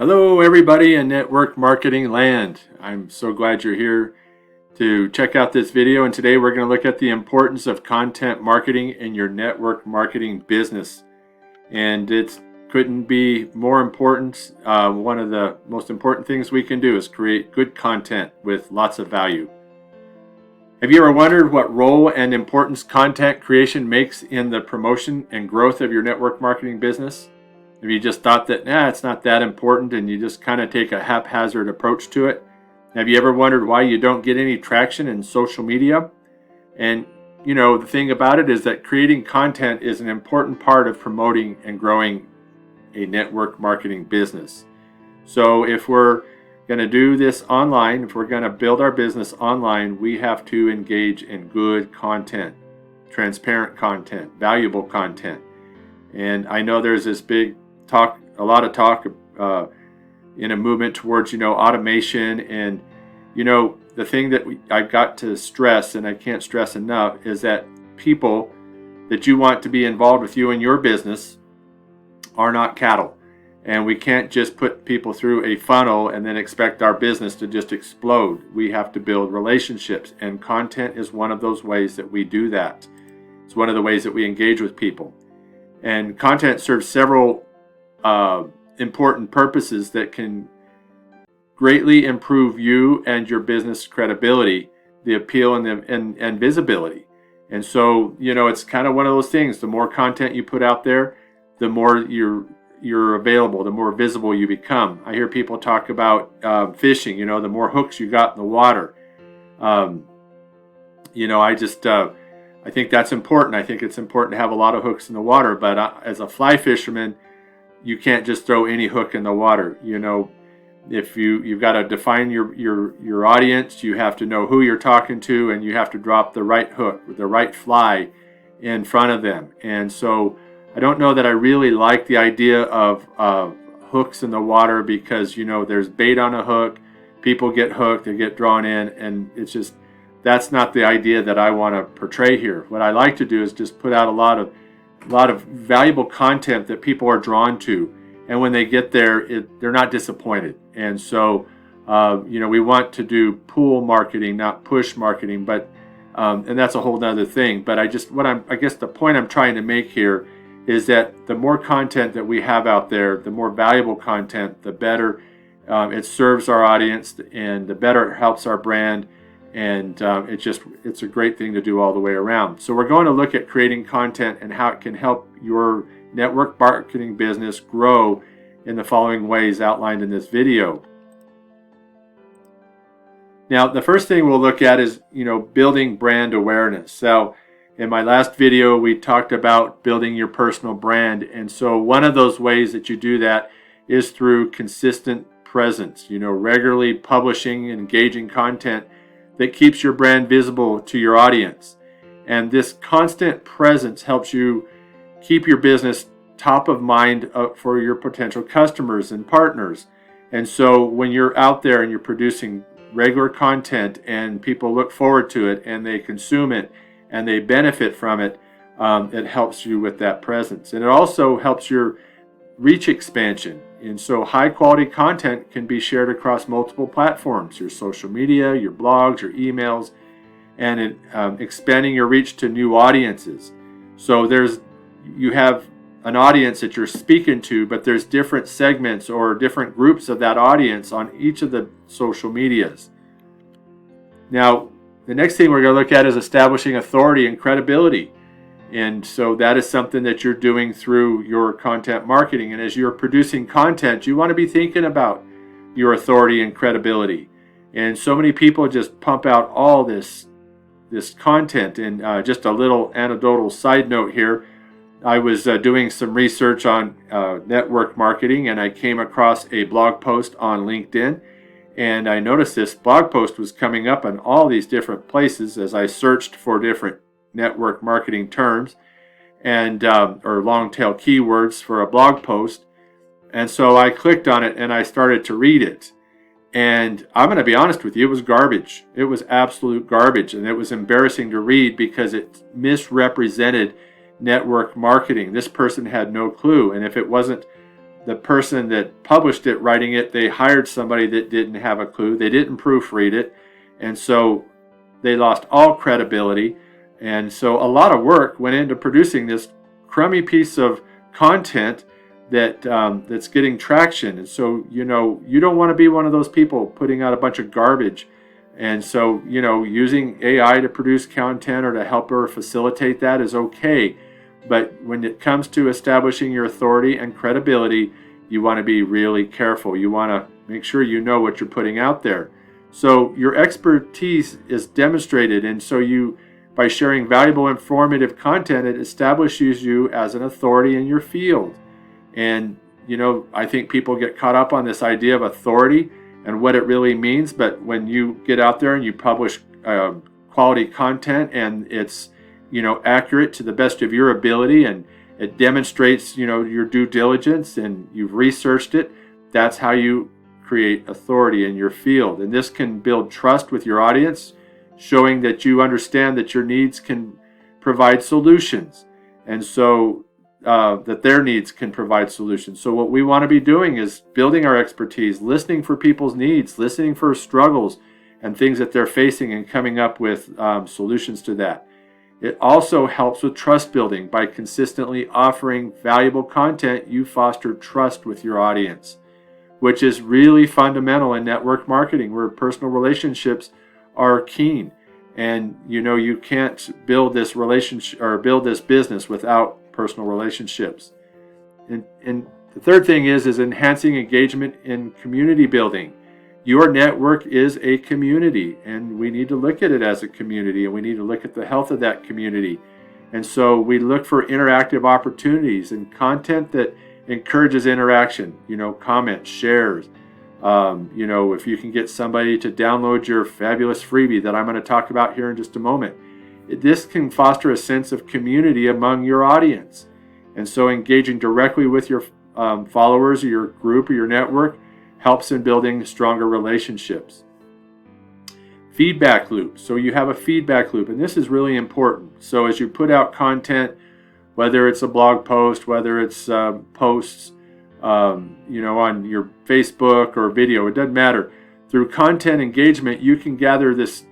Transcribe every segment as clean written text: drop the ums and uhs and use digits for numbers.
Hello everybody in network marketing land. I'm so glad you're here to check out this video, and today we're going to look at the importance of content marketing in your network marketing business. And it couldn't be more important. One of the most important things we can do is create good content with lots of value. Have you ever wondered what role and importance content creation makes in the promotion and growth of your network marketing business? Have you just thought that, it's not that important, and you just kind of take a haphazard approach to it? Have you ever wondered why you don't get any traction in social media? And, the thing about it is that creating content is an important part of promoting and growing a network marketing business. So if we're going to do this online, if we're going to build our business online, we have to engage in good content, transparent content, valuable content. And I know there's this a lot of talk in a movement towards, automation. And, the thing that I've got to stress, and I can't stress enough, is that people that you want to be involved with you in your business are not cattle. And we can't just put people through a funnel and then expect our business to just explode. We have to build relationships, and content is one of those ways that we do that. It's one of the ways that we engage with people. And content serves several important purposes that can greatly improve you and your business credibility, the appeal and visibility. And so, it's kind of one of those things. The more content you put out there, the more you're available, the more visible you become. I hear people talk about fishing. The more hooks you got in the water. I think that's important. I think it's important to have a lot of hooks in the water. But as a fly fisherman, you can't just throw any hook in the water. If you've got to define your audience, you have to know who you're talking to, and you have to drop the right hook, the right fly in front of them. And so I don't know that I really like the idea of hooks in the water, because there's bait on a hook, people get hooked, they get drawn in, and it's just, that's not the idea that I want to portray here. What I like to do is just put out a lot of valuable content that people are drawn to, and when they get there, they're not disappointed. And so, we want to do pull marketing, not push marketing, but and that's a whole other thing. But I guess the point I'm trying to make here is that the more content that we have out there, the more valuable content, the better it serves our audience, and the better it helps our brand. And it's a great thing to do all the way around. So we're going to look at creating content and how it can help your network marketing business grow in the following ways outlined in this video. Now, the first thing we'll look at is, building brand awareness. So in my last video, we talked about building your personal brand. And so one of those ways that you do that is through consistent presence, regularly publishing and engaging content that keeps your brand visible to your audience. And this constant presence helps you keep your business top of mind for your potential customers and partners. And so when you're out there and you're producing regular content and people look forward to it and they consume it and they benefit from it, it helps you with that presence. And it also helps your reach expansion. And so high quality content can be shared across multiple platforms, your social media, your blogs, your emails, and expanding your reach to new audiences. So you have an audience that you're speaking to, but there's different segments or different groups of that audience on each of the social medias. Now, the next thing we're going to look at is establishing authority and credibility. And so that is something that you're doing through your content marketing. And as you're producing content, you want to be thinking about your authority and credibility. And so many people just pump out all this content. And just a little anecdotal side note here, I was doing some research on network marketing, and I came across a blog post on LinkedIn. And I noticed this blog post was coming up in all these different places as I searched for different network marketing terms and or long tail keywords for a blog post. And so I clicked on it and I started to read it. And I'm going to be honest with you, it was garbage. It was absolute garbage. And it was embarrassing to read because it misrepresented network marketing. This person had no clue. And if it wasn't the person that published it, writing it, they hired somebody that didn't have a clue. They didn't proofread it. And so they lost all credibility. And so a lot of work went into producing this crummy piece of content that's getting traction. And so, you don't want to be one of those people putting out a bunch of garbage. And so, using AI to produce content or to help or facilitate that is okay. But when it comes to establishing your authority and credibility, you want to be really careful. You want to make sure you know what you're putting out there. So your expertise is demonstrated, and so by sharing valuable, informative content, it establishes you as an authority in your field. And, I think people get caught up on this idea of authority and what it really means. But when you get out there and you publish quality content and it's, accurate to the best of your ability and it demonstrates, your due diligence and you've researched it, that's how you create authority in your field. And this can build trust with your audience, showing that you understand that your needs can provide solutions. And so that their needs can provide solutions. So what we want to be doing is building our expertise, listening for people's needs, listening for struggles and things that they're facing and coming up with solutions to that. It also helps with trust building. By consistently offering valuable content, you foster trust with your audience, which is really fundamental in network marketing, where personal relationships are keen. And you can't build this relationship or build this business without personal relationships. And the third thing is enhancing engagement in community building. Your network is a community, and we need to look at it as a community, and we need to look at the health of that community. And so we look for interactive opportunities and content that encourages interaction, comments, shares. If you can get somebody to download your fabulous freebie that I'm going to talk about here in just a moment, this can foster a sense of community among your audience. And so engaging directly with your followers or your group or your network helps in building stronger relationships. Feedback loop. So you have a feedback loop, and this is really important. So as you put out content, whether it's a blog post, whether it's posts, on your Facebook or video, it doesn't matter. Through content engagement, you can gather this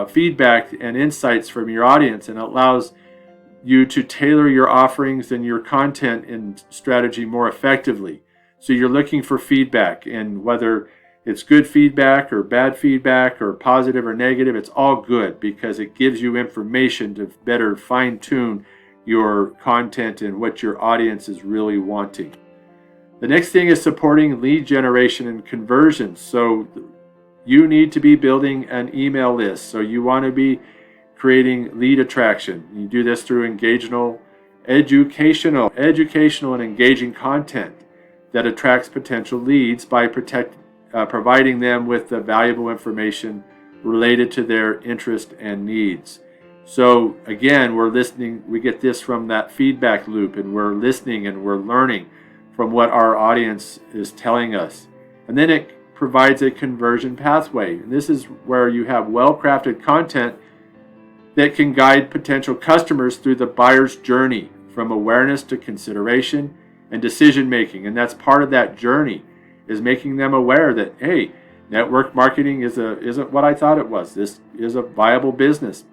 feedback and insights from your audience, and it allows you to tailor your offerings and your content and strategy more effectively. So you're looking for feedback, and whether it's good feedback or bad feedback or positive or negative, it's all good because it gives you information to better fine-tune your content and what your audience is really wanting. The next thing is supporting lead generation and conversion. So you need to be building an email list. So you want to be creating lead attraction. You do this through educational and engaging content that attracts potential leads by providing them with the valuable information related to their interest and needs. So again, we're listening. We get this from that feedback loop, and we're listening and we're learning from what our audience is telling us. And then it provides a conversion pathway. And this is where you have well-crafted content that can guide potential customers through the buyer's journey from awareness to consideration and decision making. And that's part of that journey, is making them aware that, hey, network marketing isn't what I thought it was. This is a viable business.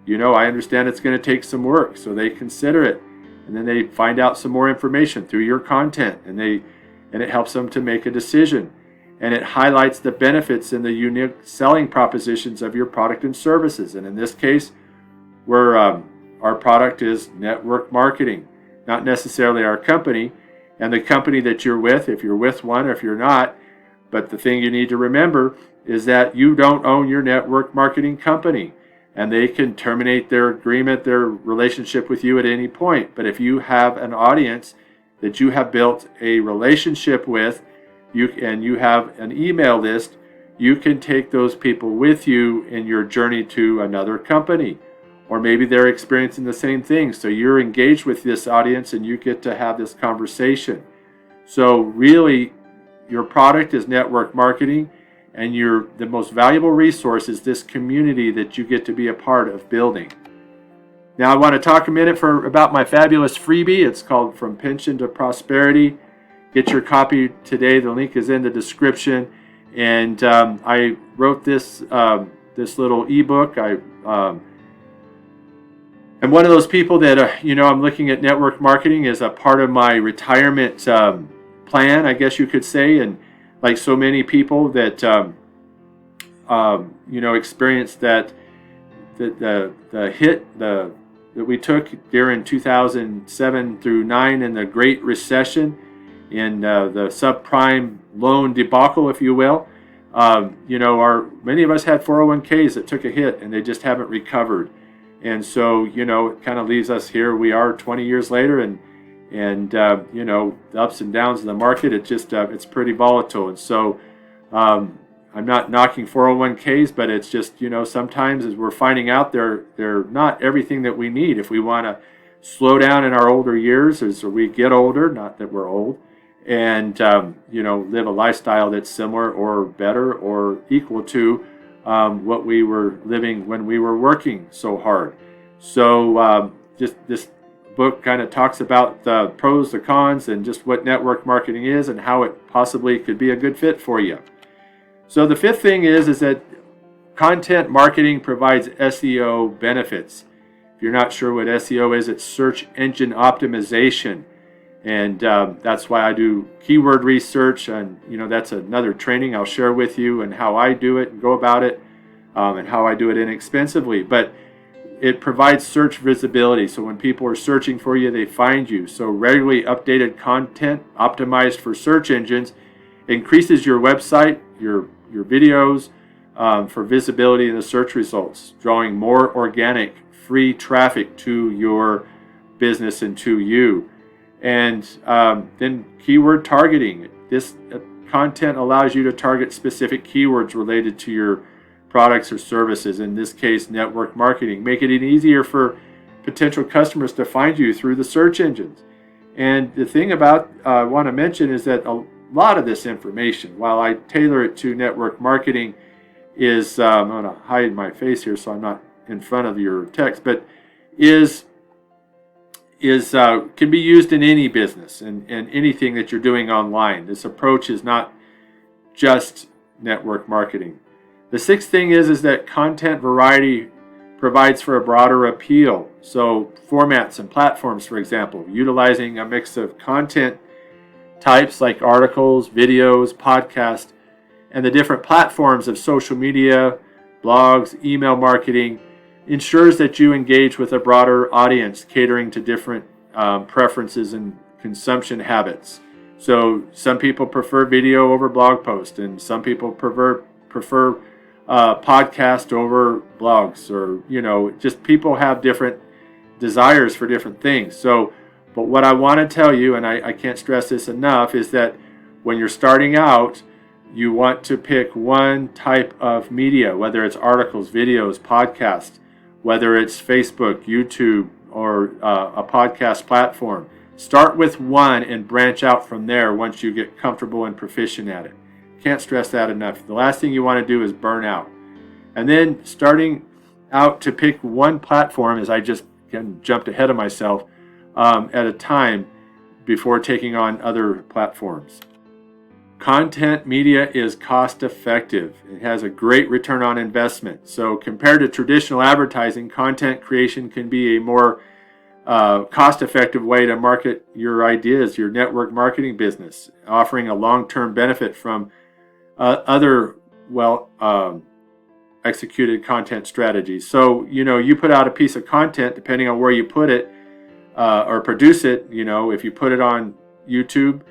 I understand it's going to take some work, so they consider it. And then they find out some more information through your content, and it helps them to make a decision. And it highlights the benefits and the unique selling propositions of your product and services. And in this case, where our product is network marketing, not necessarily our company, and the company that you're with, if you're with one or if you're not. But the thing you need to remember is that you don't own your network marketing company, and they can terminate their agreement, their relationship with you at any point. But if you have an audience that you have built a relationship with, and you have an email list, you can take those people with you in your journey to another company. Or maybe they're experiencing the same thing. So you're engaged with this audience and you get to have this conversation. So really, your product is network marketing, and the most valuable resource is this community that you get to be a part of building. Now I want to talk a minute about my fabulous freebie. It's called From Pension to Prosperity. get your copy today. The link is in the description. And I wrote this this little ebook. I'm one of those people that I'm looking at network marketing as a part of my retirement plan, I guess you could say. And like so many people that experienced that the hit that we took during 2007 through 9 in the Great Recession, in the subprime loan debacle, if you will. Many of us had 401ks that took a hit and they just haven't recovered. And so, it kind of leaves us here. We are 20 years later, and the ups and downs of the market, it's pretty volatile. And so I'm not knocking 401ks, but it's just, sometimes as we're finding out, they're not everything that we need if we want to slow down in our older years as we get older, not that we're old, and live a lifestyle that's similar or better or equal to what we were living when we were working so hard. So just this book kind of talks about the pros, the cons, and just what network marketing is and how it possibly could be a good fit for you. So the fifth thing is that content marketing provides SEO benefits. If you're not sure what SEO is, it's search engine optimization. And that's why I do keyword research, and that's another training I'll share with you, and how I do it and go about it, and how I do it inexpensively. But it provides search visibility, so when people are searching for you, they find you. So regularly updated content optimized for search engines increases your website, your videos, for visibility in the search results, drawing more organic, free traffic to your business and to you. And then keyword targeting. This content allows you to target specific keywords related to your products or services, in this case network marketing, making it easier for potential customers to find you through the search engines. And the thing about I want to mention is that a lot of this information, while I tailor it to network marketing, is I'm going to hide my face here so I'm not in front of your text, but can be used in any business and anything that you're doing online. This approach is not just network marketing. The sixth thing is that content variety provides for a broader appeal. So formats and platforms, for example, utilizing a mix of content types like articles, videos, podcasts, and the different platforms of social media, blogs, email marketing, ensures that you engage with a broader audience, catering to different preferences and consumption habits. So some people prefer video over blog post, and some people prefer podcast over blogs, or just people have different desires for different things. So, but what I want to tell you, and I can't stress this enough, is that when you're starting out, you want to pick one type of media, whether it's articles, videos, podcasts, whether it's Facebook, YouTube, or a podcast platform. Start with one and branch out from there once you get comfortable and proficient at it. Can't stress that enough. The last thing you want to do is burn out. And then starting out to pick one platform, as I just jumped ahead of myself, at a time before taking on other platforms. Content media is cost effective. It has a great return on investment. So compared to traditional advertising, content creation can be a more cost effective way to market your ideas, your network marketing business, offering a long-term benefit from other executed content strategies. So, you put out a piece of content, depending on where you put it or produce it, if you put it on YouTube,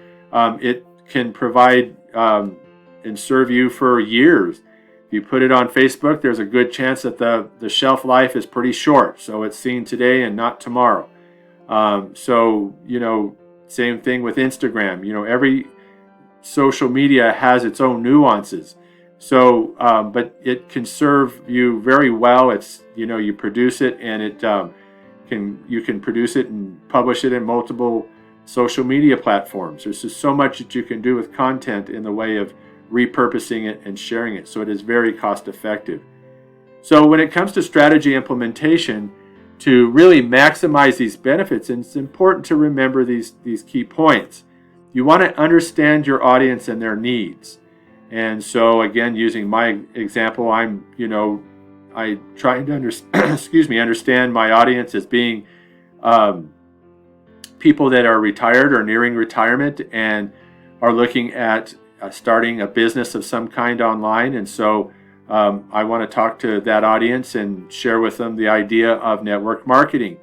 it can provide and serve you for years. If you put it on Facebook, there's a good chance that the shelf life is pretty short, so it's seen today and not tomorrow. Same thing with Instagram. Every social media has its own nuances. So, but it can serve you very well. It's you produce it, and you can produce it and publish it in multiple social media platforms. There's just so much that you can do with content in the way of repurposing it and sharing it. So it is very cost effective. So when it comes to strategy implementation, to really maximize these benefits, and it's important to remember these key points. you want to understand your audience and their needs. And so again, using my example, I'm trying to understand my audience as being people that are retired or nearing retirement and are looking at starting a business of some kind online. And so I want to talk to that audience and share with them the idea of network marketing.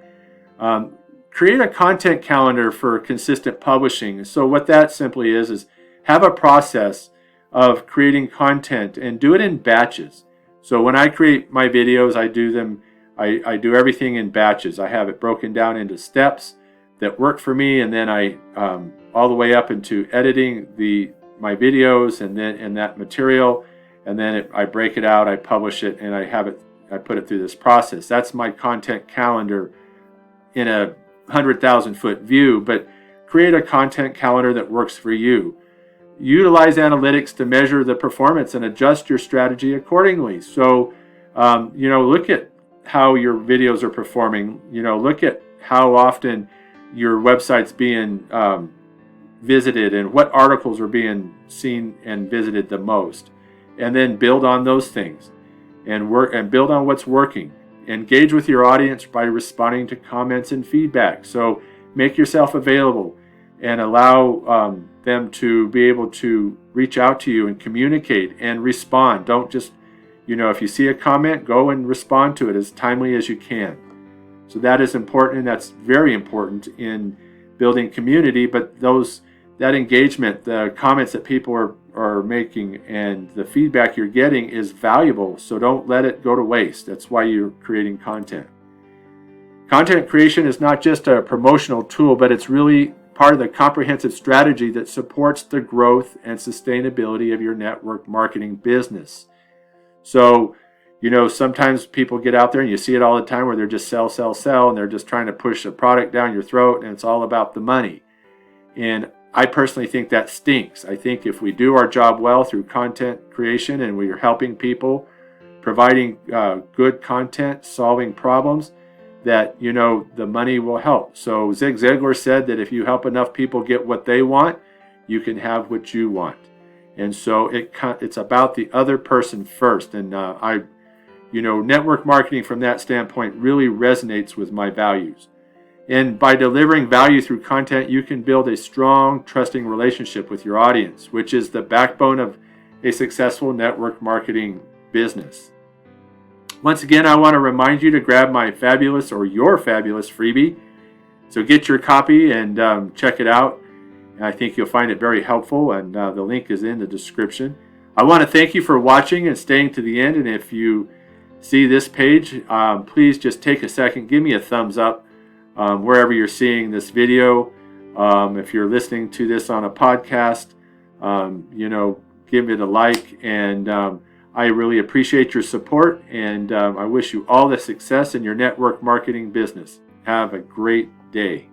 Create a content calendar for consistent publishing. So what that simply is have a process of creating content and do it in batches. So when I create my videos, I do everything in batches. I have it broken down into steps that work for me, and then I all the way up into editing my videos and that material, and then I break it out, I publish it, and I put it through this process. That's my content calendar in a 100,000 foot view, but create a content calendar that works for you. Utilize analytics to measure the performance and adjust your strategy accordingly. So, look at how your videos are performing. Look at how often your website's being visited and what articles are being seen and visited the most. And then build on those things and build on what's working. Engage with your audience by responding to comments and feedback. So make yourself available and allow them to be able to reach out to you and communicate and respond. Don't just, if you see a comment, go and respond to it as timely as you can. So that is important, and that's very important in building community. But that engagement, the comments that people are making and the feedback you're getting is valuable. So don't let it go to waste. That's why you're creating content. Content creation is not just a promotional tool, but it's really part of the comprehensive strategy that supports the growth and sustainability of your network marketing business. So, sometimes people get out there, and you see it all the time, where they're just sell, and they're just trying to push a product down your throat, and it's all about the money. And I personally think that stinks. I think if we do our job well through content creation and we are helping people, providing good content, solving problems, that the money will help. So Zig Ziglar said that if you help enough people get what they want, you can have what you want. And so it's about the other person first. And network marketing from that standpoint really resonates with my values. And by delivering value through content, you can build a strong, trusting relationship with your audience, which is the backbone of a successful network marketing business. Once again, I want to remind you to grab my fabulous or your fabulous freebie. So get your copy and check it out. I think you'll find it very helpful, and the link is in the description. I want to thank you for watching and staying to the end. And if you see this page, please just take a second, give me a thumbs up wherever you're seeing this video. If you're listening to this on a podcast, give it a like, and I really appreciate your support, and I wish you all the success in your network marketing business. Have a great day.